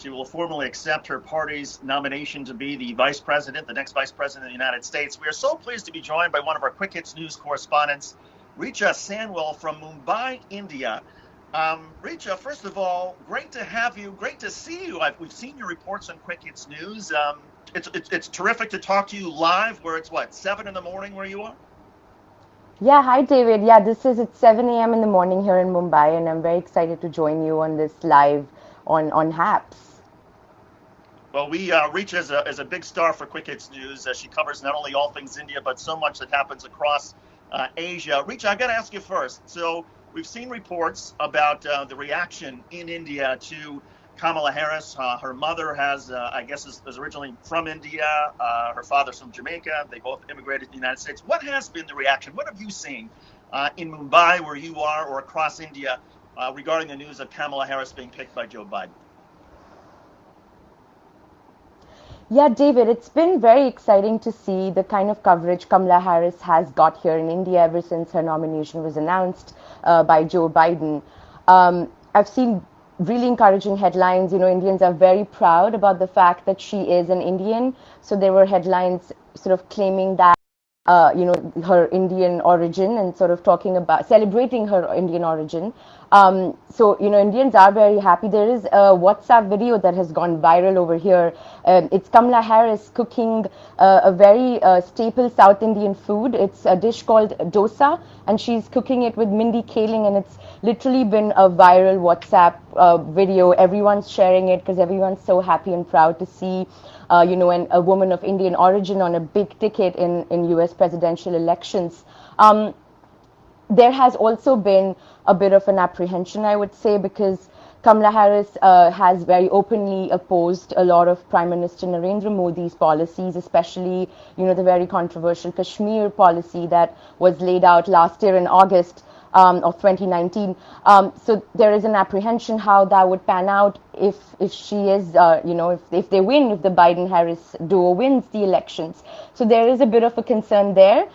She will formally accept her party's nomination to be the vice president, the next vice president of the United States. We are so pleased to be joined by one of our Quick Hits News correspondents, Richa Sanwal from Mumbai, India. Richa, first of all, great to have you. Great to see you. We've seen your reports on Quick Hits News. It's terrific to talk to you live. Where it's what, 7 in the morning where you are? Yeah, hi David. Yeah, it's 7 a.m. in the morning here in Mumbai, and I'm very excited to join you on this live on HAPS. Well, Richa is a big star for Quick Hits News. She covers not only all things India, but so much that happens across Asia. Richa, I got to ask you first. So we've seen reports about the reaction in India to Kamala Harris. Her mother I guess, is originally from India. Her father's from Jamaica. They both immigrated to the United States. What has been the reaction? What have you seen in Mumbai, where you are, or across India, regarding the news of Kamala Harris being picked by Joe Biden? Yeah, David, it's been very exciting to see the kind of coverage Kamala Harris has got here in India ever since her nomination was announced by Joe Biden. I've seen really encouraging headlines. Indians are very proud about the fact that she is an Indian. So there were headlines sort of claiming that her Indian origin and sort of talking about celebrating her Indian origin. Indians are very happy. There is a WhatsApp video that has gone viral over here. It's Kamla Harris cooking a very staple South Indian food. It's a dish called dosa, and she's cooking it with Mindy Kaling, and it's literally been a viral WhatsApp video. Everyone's sharing it because everyone's so happy and proud to see a woman of Indian origin on a big ticket in US presidential elections. There has also been a bit of an apprehension, I would say, because Kamala Harris has very openly opposed a lot of Prime Minister Narendra Modi's policies, especially, the very controversial Kashmir policy that was laid out last year in August of 2019. So there is an apprehension how that would pan out if she is, if they win, if the Biden-Harris duo wins the elections. So there is a bit of a concern there.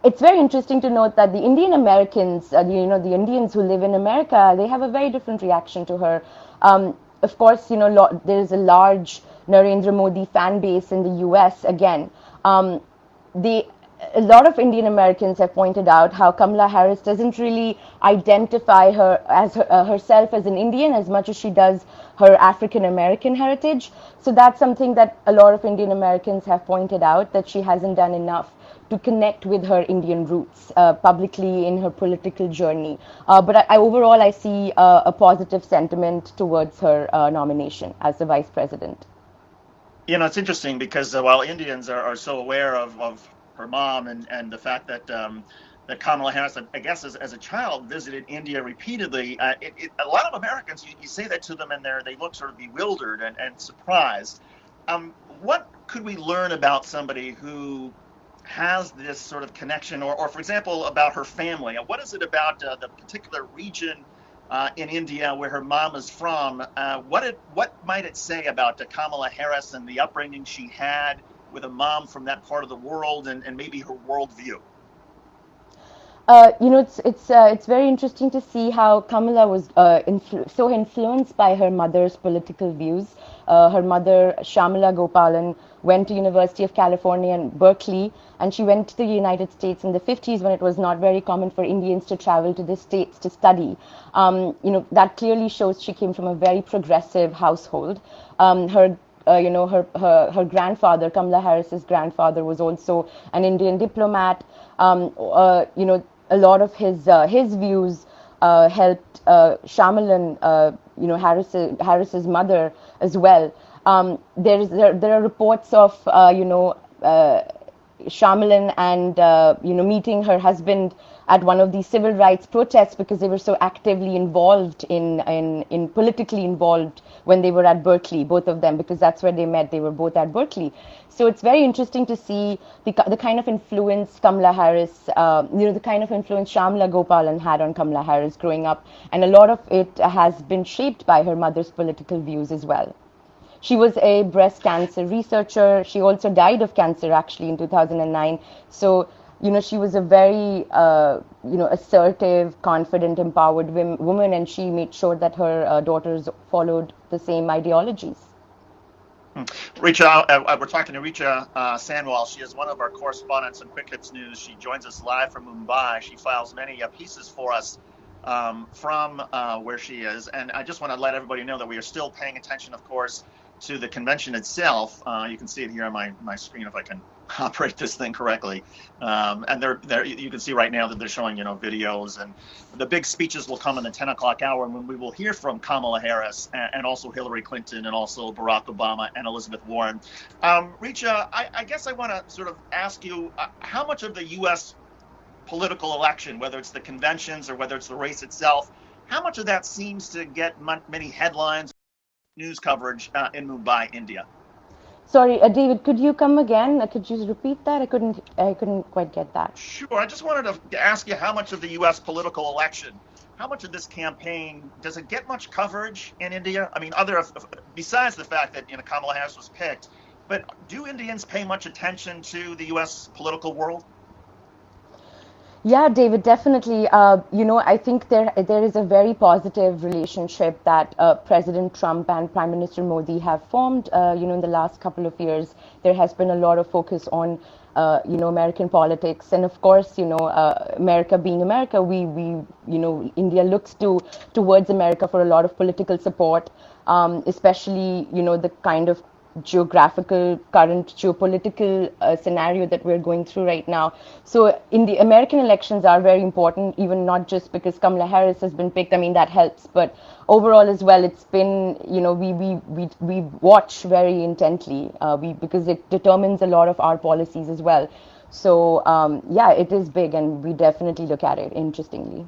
It's very interesting to note that the Indian Americans, the Indians who live in America, they have a very different reaction to her. Of course, there is a large Narendra Modi fan base in the US again. A lot of Indian Americans have pointed out how Kamala Harris doesn't really identify herself as an Indian as much as she does her African American heritage. So that's something that a lot of Indian Americans have pointed out, that she hasn't done enough to connect with her Indian roots publicly in her political journey. But overall, I see a positive sentiment towards her nomination as the vice president. It's interesting because while Indians are so aware of her mom and the fact that that Kamala Harris, I guess, as a child, visited India repeatedly, a lot of Americans, you say that to them and they look sort of bewildered and surprised. What could we learn about somebody who has this sort of connection, or for example, about her family? What is it about the particular region in India where her mom is from? What might it say about Kamala Harris and the upbringing she had with a mom from that part of the world, and maybe her worldview? It's very interesting to see how Kamala was so influenced by her mother's political views. Her mother, Shamala Gopalan, went to University of California in Berkeley, and she went to the United States in the 50s when it was not very common for Indians to travel to the States to study. That clearly shows she came from a very progressive household. Her grandfather, Kamala Harris's grandfather, was also an Indian diplomat. A lot of his views helped Shamalan, Harris's mother as well. There are reports of Shamalan and meeting her husband at one of these civil rights protests because they were so actively involved in politically involved when they were at Berkeley, both of them, because that's where they met. They were both at Berkeley. So it's very interesting to see the kind of influence Kamala Harris, the kind of influence Shamla Gopalan had on Kamala Harris growing up, and a lot of it has been shaped by her mother's political views as well. She was a breast cancer researcher. She also died of cancer actually in 2009. So She was a very, assertive, confident, empowered woman, and she made sure that her daughters followed the same ideologies. Richa, we're talking to Richa Sanwal. She is one of our correspondents on Quick Hits News. She joins us live from Mumbai. She files many pieces for us from where she is. And I just want to let everybody know that we are still paying attention, of course, to the convention itself. You can see it here on my screen if I can operate this thing correctly. And you can see right now that they're showing, videos, and the big speeches will come in the 10 o'clock hour when we will hear from Kamala Harris and also Hillary Clinton and also Barack Obama and Elizabeth Warren. Richa, I guess I want to sort of ask you how much of the U.S. political election, whether it's the conventions or whether it's the race itself, how much of that seems to get many headlines, news coverage in Mumbai, India? Sorry, David, could you come again? Could you repeat that? I couldn't quite get that. Sure. I just wanted to ask you how much of the U.S. political election, how much of this campaign, does it get much coverage in India? I mean, besides the fact that Kamala Harris was picked, but do Indians pay much attention to the U.S. political world? Yeah, David, definitely. I think there is a very positive relationship that President Trump and Prime Minister Modi have formed. In the last couple of years, there has been a lot of focus on, American politics, and of course, America being America, India looks towards America for a lot of political support, especially, the kind of current geopolitical scenario that we're going through right now. So in the American elections are very important, even not just because Kamala Harris has been picked. I mean, that helps, but overall as well, it's been, we watch very intently because it determines a lot of our policies as well. So it is big, and we definitely look at it interestingly.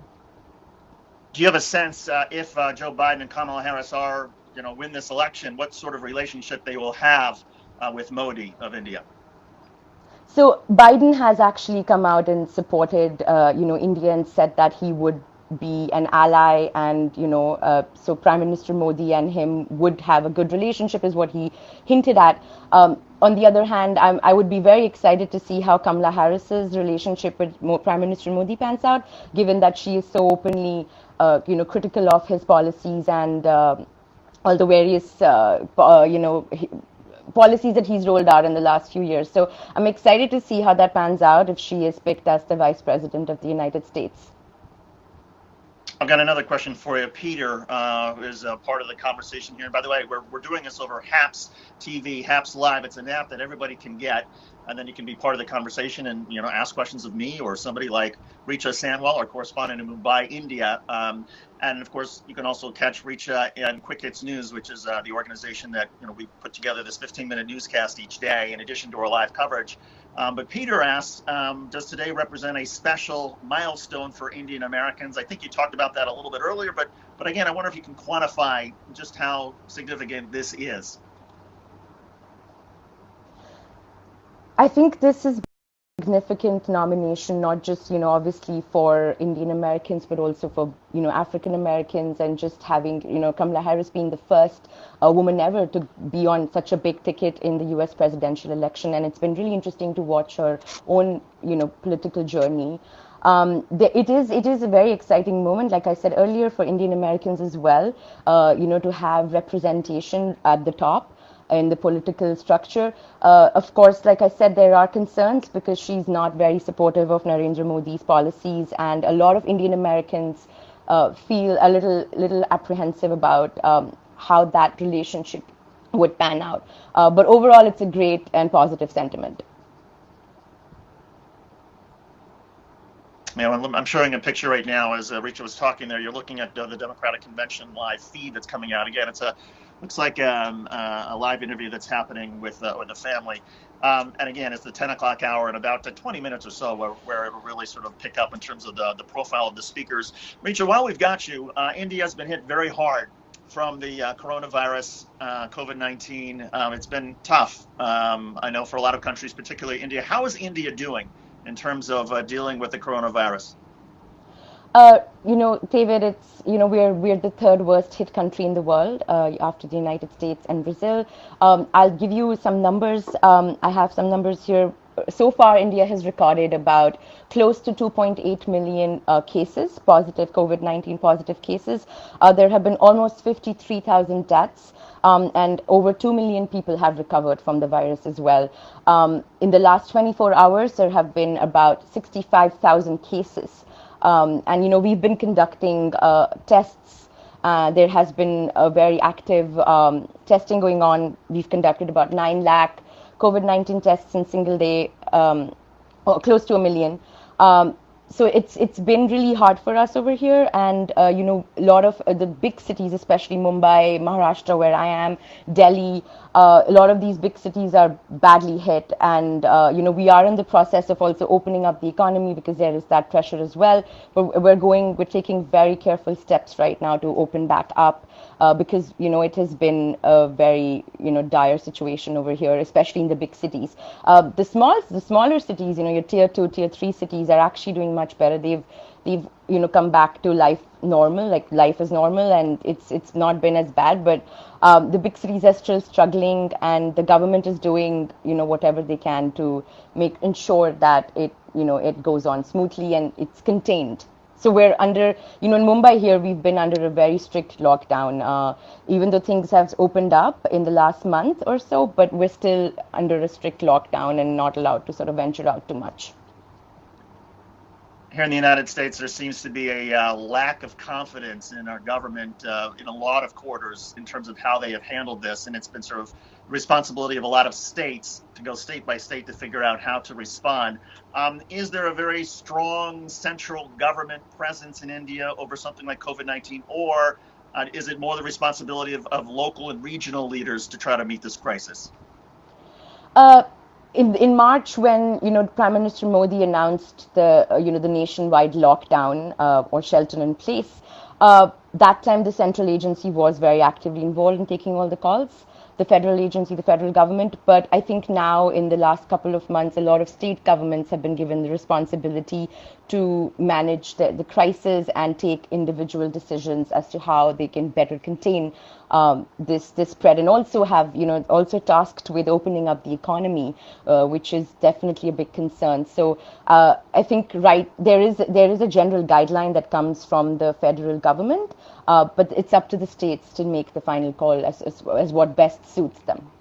Do you have a sense if Joe Biden and Kamala Harris are win this election, what sort of relationship they will have with Modi of India? So Biden has actually come out and supported, India, and said that he would be an ally, and so Prime Minister Modi and him would have a good relationship, is what he hinted at. On the other hand, I would be very excited to see how Kamala Harris's relationship with Prime Minister Modi pans out, given that she is so openly, critical of his policies and all the various, policies that he's rolled out in the last few years. So I'm excited to see how that pans out if she is picked as the Vice President of the United States. I've got another question for you. Peter is part of the conversation here. And by the way, we're doing this over HAPS TV, HAPS Live. It's an app that everybody can get, and then you can be part of the conversation and ask questions of me or somebody like Richa Sanwal, our correspondent in Mumbai, India. And of course, you can also catch Richa in Quick Hits News, which is the organization that we put together this 15-minute newscast each day, in addition to our live coverage. But Peter asks, does today represent a special milestone for Indian Americans? I think you talked about that a little bit earlier, but again, I wonder if you can quantify just how significant this is. I think this is a significant nomination, not just, obviously for Indian Americans, but also for, African Americans, and just having, Kamala Harris being the first woman ever to be on such a big ticket in the US presidential election. And it's been really interesting to watch her own, political journey. It is a very exciting moment, like I said earlier, for Indian Americans as well, to have representation at the top in the political structure. Of course, like I said, there are concerns because she's not very supportive of Narendra Modi's policies, and a lot of Indian Americans feel a little apprehensive about how that relationship would pan out. But overall, it's a great and positive sentiment. I'm showing a picture right now as Richa was talking there. You're looking at the Democratic Convention live feed that's coming out. Again, looks like a live interview that's happening with the family. And again, it's the 10 o'clock hour in about 20 minutes or so where it'll really sort of pick up in terms of the profile of the speakers. Richa, while we've got you, India has been hit very hard from the coronavirus, COVID-19. It's been tough, I know, for a lot of countries, particularly India. How is India doing in terms of dealing with the coronavirus? David, it's, we're the third worst hit country in the world after the United States and Brazil. I'll give you some numbers. I have some numbers here so far, India has recorded about close to 2.8 million cases, positive COVID-19 positive cases. There have been almost 53,000 deaths. And over 2 million people have recovered from the virus as well. In the last 24 hours, there have been about 65,000 cases. And, we've been conducting tests. There has been a very active testing going on. We've conducted about 9 lakh COVID-19 tests in single day, or close to 1 million. So it's been really hard for us over here, and a lot of the big cities, especially Mumbai, Maharashtra, where I am, Delhi, a lot of these big cities are badly hit, and we are in the process of also opening up the economy because there is that pressure as well. But we're taking very careful steps right now to open back up. Because it has been a very dire situation over here, especially in the big cities. The smaller cities, your tier 2, tier 3 cities are actually doing much better. They've come back to life normal, like life is normal, and it's not been as bad. But the big cities are still struggling, and the government is doing whatever they can to ensure that it goes on smoothly and it's contained. So we're under, in Mumbai here, we've been under a very strict lockdown, even though things have opened up in the last month or so, but we're still under a strict lockdown and not allowed to sort of venture out too much. Here in the United States, there seems to be a lack of confidence in our government in a lot of quarters in terms of how they have handled this. And it's been sort of the responsibility of a lot of states to go state by state to figure out how to respond. Is there a very strong central government presence in India over something like COVID-19, or is it more the responsibility of local and regional leaders to try to meet this crisis? In March, when Prime Minister Modi announced the nationwide lockdown or shelter in place, that time the central agency was very actively involved in taking all the calls. The federal agency, the federal government. But I think now in the last couple of months, a lot of state governments have been given the responsibility to manage the crisis and take individual decisions as to how they can better contain this spread, and also have also tasked with opening up the economy, which is definitely a big concern. So I think there is a general guideline that comes from the federal government, but it's up to the states to make the final call as what best suits them.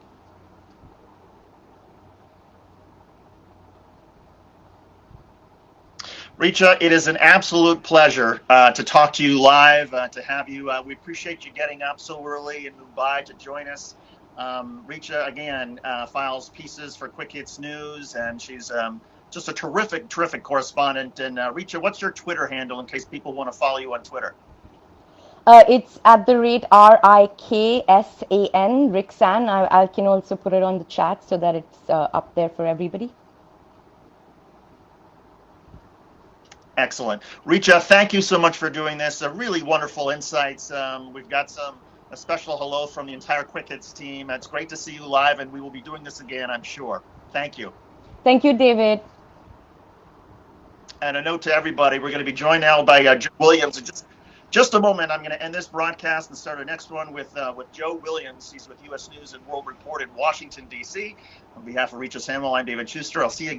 Richa, it is an absolute pleasure to talk to you live, to have you. We appreciate you getting up so early in Mumbai to join us. Richa, again, files pieces for Quick Hits News, and she's just a terrific correspondent. And Richa, what's your Twitter handle in case people want to follow you on Twitter? It's at the rate RIKSAN, Riksan. I can also put it on the chat so that it's up there for everybody. Excellent. Richa, thank you so much for doing this. Really wonderful insights. We've got a special hello from the entire Quick Hits team. It's great to see you live, and we will be doing this again, I'm sure. Thank you. Thank you, David. And a note to everybody, we're going to be joined now by Joe Williams. Just a moment, I'm going to end this broadcast and start our next one with Joe Williams. He's with U.S. News and World Report in Washington, D.C. On behalf of Richa Samuel, I'm David Schuster. I'll see you again.